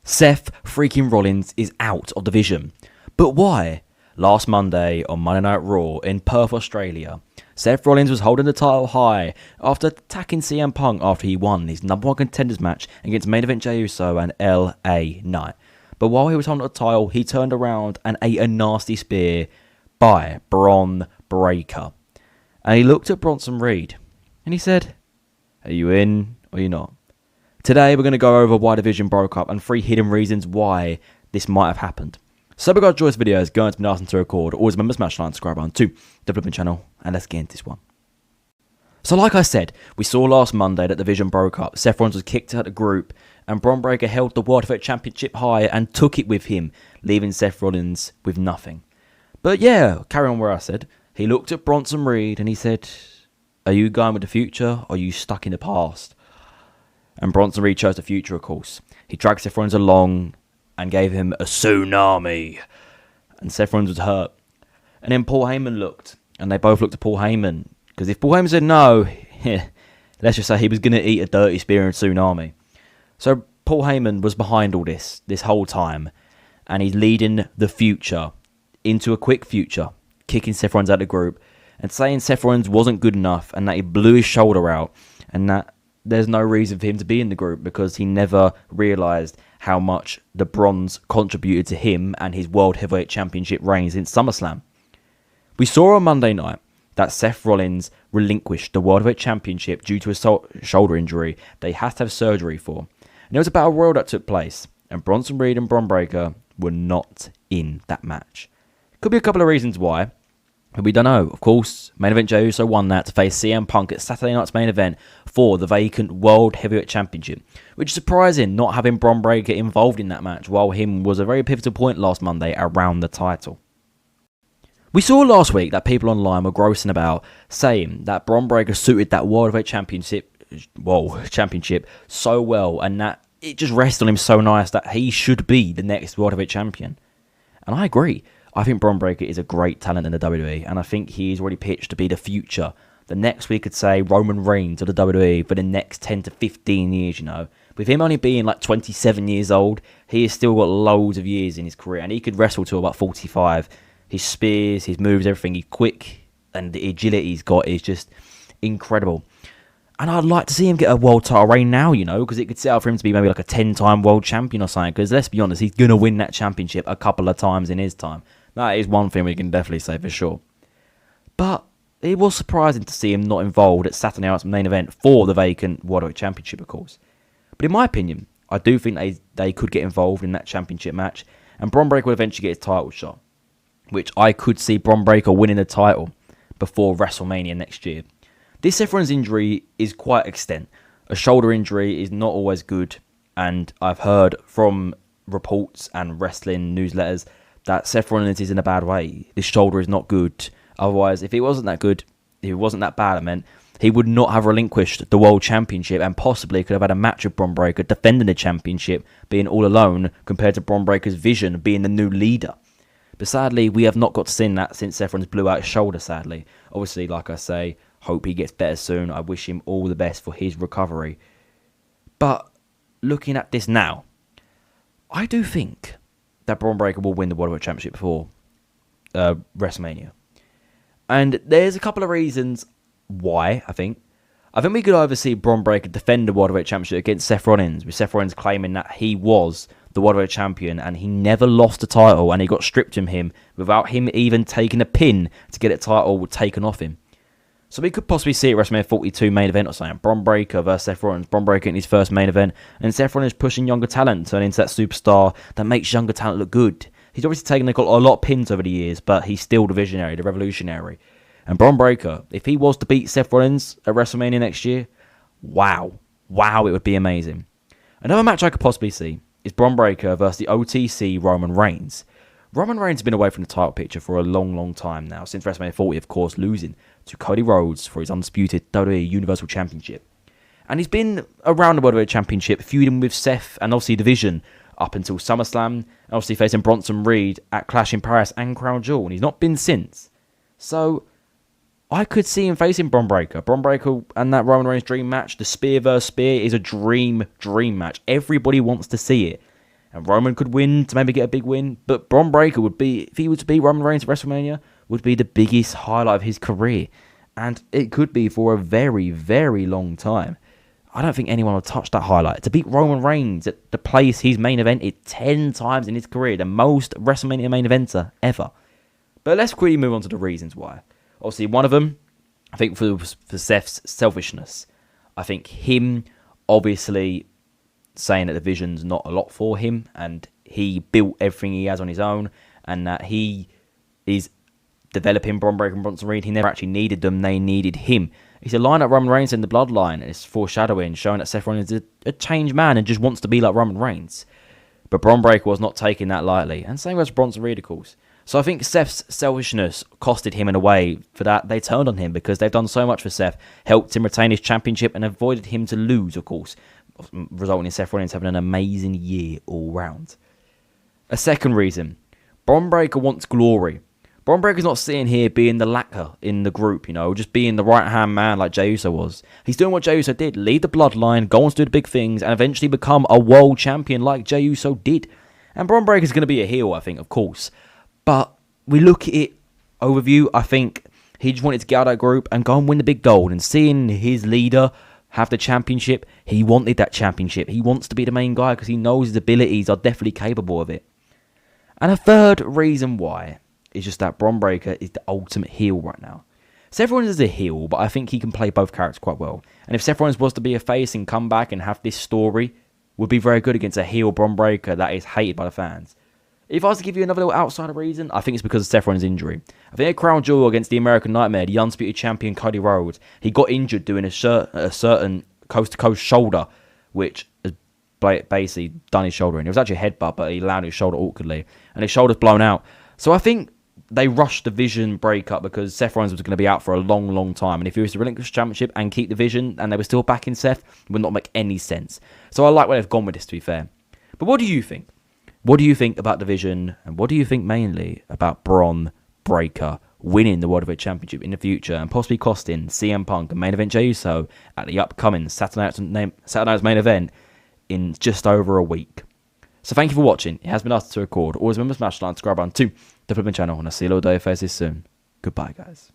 Seth freaking Rollins is out of the division. But why? Last Monday on Monday Night Raw in Perth, Australia, Seth Rollins was holding the title high after attacking CM Punk after he won his number one contenders match against main event Jey Uso and LA Knight. But while he was holding the title, he turned around and ate a nasty spear by Bron Breakker. And he looked at Bronson Reed and he said, "Are you in or are you not?" Today we're going to go over why the division broke up and 3 hidden reasons why this might have happened. So if you guys enjoy this video, it's going to be nice and to record. Always remember to smash like and subscribe on to development channel, and let's get into this one. So like I said, we saw last Monday that the division broke up. Seth Rollins was kicked out of the group and Bron Breakker held the World Heavyweight Championship high and took it with him, leaving Seth Rollins with nothing. But yeah, carry on where I said. He looked at Bronson Reed and he said, "Are you going with the future or are you stuck in the past?" And Bronson Reed chose the future, of course. He dragged Seth Rollins along and gave him a tsunami. And Seth Rollins was hurt. And then Paul Heyman looked. And they both looked at Paul Heyman. Because if Paul Heyman said no, let's just say he was going to eat a dirty spear and tsunami. So Paul Heyman was behind all this whole time. And he's leading the future into a quick future. Kicking Seth Rollins out of the group. And saying Seth Rollins wasn't good enough. And that he blew his shoulder out. And that there's no reason for him to be in the group because he never realised how much the bronze contributed to him and his World Heavyweight Championship reign since SummerSlam. We saw on Monday night that Seth Rollins relinquished the World Heavyweight Championship due to a shoulder injury that he has to have surgery for. And there was a battle royal that took place, and Bronson Reed and Bron Breakker were not in that match. Could be a couple of reasons why. But we don't know. Of course, main event Jey Uso won that to face CM Punk at Saturday night's main event for the vacant World Heavyweight Championship. Which is surprising, not having Bron Breakker involved in that match, while him was a very pivotal point last Monday around the title. We saw last week that people online were grossing about, saying that Bron Breakker suited that World Heavyweight Championship so well, and that it just rested on him so nice that he should be the next World Heavyweight Champion. And I agree. I think Bron Breakker is a great talent in the WWE, and I think he's already pitched to be the future. The next we could say Roman Reigns of the WWE for the next 10 to 15 years, you know. With him only being like 27 years old, he has still got loads of years in his career, and he could wrestle till about 45. His spears, his moves, everything, he's quick, and the agility he's got is just incredible. And I'd like to see him get a world title reign now, you know, because it could set up for him to be maybe like a 10-time world champion or something, because let's be honest, he's going to win that championship a couple of times in his time. That is one thing we can definitely say for sure. But it was surprising to see him not involved at Saturday night's main event for the vacant World Heavyweight Championship, of course. But in my opinion, I do think they could get involved in that championship match, and Bron Breakker will eventually get his title shot, which I could see Bron Breakker winning the title before WrestleMania next year. This Seth Rollins injury is quite extent. A shoulder injury is not always good, and I've heard from reports and wrestling newsletters that Seth Rollins is in a bad way. This shoulder is not good. Otherwise, if it wasn't that good, if it wasn't that bad, I meant, he would not have relinquished the World Championship and possibly could have had a match with Bron Breakker defending the championship, being all alone, compared to Bron Breakker's vision being the new leader. But sadly, we have not got to see that since Seth Rollins blew out his shoulder, sadly. Obviously, like I say, hope he gets better soon. I wish him all the best for his recovery. But looking at this now, I do think that Bron Breakker will win the World Heavyweight Championship before WrestleMania. And there's a couple of reasons why, I think. I think we could either see Bron Breakker defend the World Heavyweight Championship against Seth Rollins, with Seth Rollins claiming that he was the World Heavyweight Champion and he never lost the title and he got stripped from him without him even taking a pin to get the title taken off him. So we could possibly see it at WrestleMania 42 main event or something. Bron Breakker versus Seth Rollins. Bron Breakker in his first main event. And Seth Rollins pushing younger talent, turning into that superstar that makes younger talent look good. He's obviously taken a lot of pins over the years, but he's still the visionary, the revolutionary. And Bron Breakker, if he was to beat Seth Rollins at WrestleMania next year, wow. Wow, it would be amazing. Another match I could possibly see is Bron Breakker versus the OTC Roman Reigns. Roman Reigns has been away from the title picture for a long, long time now, since WrestleMania 40, of course, losing to Cody Rhodes for his undisputed WWE Universal Championship. And he's been around the World Heavyweight Championship, feuding with Seth and obviously Division up until SummerSlam, and obviously facing Bronson Reed at Clash in Paris and Crown Jewel, and he's not been since. So I could see him facing Bron Breakker. Bron Breakker and that Roman Reigns dream match, the spear versus spear, is a dream match. Everybody wants to see it. And Roman could win to maybe get a big win. But Bron Breakker would be, if he was to beat Roman Reigns at WrestleMania, would be the biggest highlight of his career. And it could be for a very, very long time. I don't think anyone will touch that highlight. To beat Roman Reigns at the place he's main evented 10 times in his career, the most WrestleMania main eventer ever. But let's quickly move on to the reasons why. Obviously, one of them, I think for Seth's selfishness. I think him obviously saying that the vision's not a lot for him and he built everything he has on his own and that he is developing Bron Breakker and Bronson Reed. He never actually needed them. They needed him. He said, line up Roman Reigns in the bloodline. And it's foreshadowing, showing that Seth Rollins is a changed man and just wants to be like Roman Reigns. But Bron Breakker was not taking that lightly. And same as Bronson Reed, of course. So I think Seth's selfishness costed him in a way for that. They turned on him because they've done so much for Seth, helped him retain his championship and avoided him to lose, of course, resulting in Seth Rollins having an amazing year all round. A second reason, Bron Breakker wants glory. Bron Breakker's not sitting here being the lacquer in the group, just being the right-hand man like Jey Uso was. He's doing what Jey Uso did, lead the bloodline, go on to do the big things, and eventually become a world champion like Jey Uso did. And Bron Breakker's going to be a heel, I think, of course. But we look at it, overview, I think he just wanted to get out of that group and go and win the big gold. And seeing his leader have the championship, he wanted that championship. He wants to be the main guy because he knows his abilities are definitely capable of it. And a third reason why is just that Bron Breakker is the ultimate heel right now. Seth Rollins is a heel, but I think he can play both characters quite well. And if Seth Rollins was to be a face and come back and have this story, would be very good against a heel Bron Breakker that is hated by the fans. If I was to give you another little outsider reason, I think it's because of Seth Rollins' injury. I think a crown jewel against the American Nightmare, the undisputed champion Cody Rhodes, he got injured doing a certain coast-to-coast shoulder, which has basically done his shoulder in. It was actually a headbutt, but he landed his shoulder awkwardly, and his shoulder's blown out. So I think they rushed the Vision breakup because Seth Rollins was going to be out for a long, long time. And if he was to relinquish the championship and keep the Vision, and they were still backing Seth, it would not make any sense. So I like where they've gone with this, to be fair. But what do you think? What do you think about the Vision, and what do you think mainly about Bron Breakker winning the World Heavyweight Championship in the future and possibly costing CM Punk and main event Jey Uso at the upcoming Saturday night's main event in just over a week? So thank you for watching. It has been asked to record. Always remember to smash the like, subscribe button to the flipping channel, and I'll see you all day faces soon. Goodbye, guys.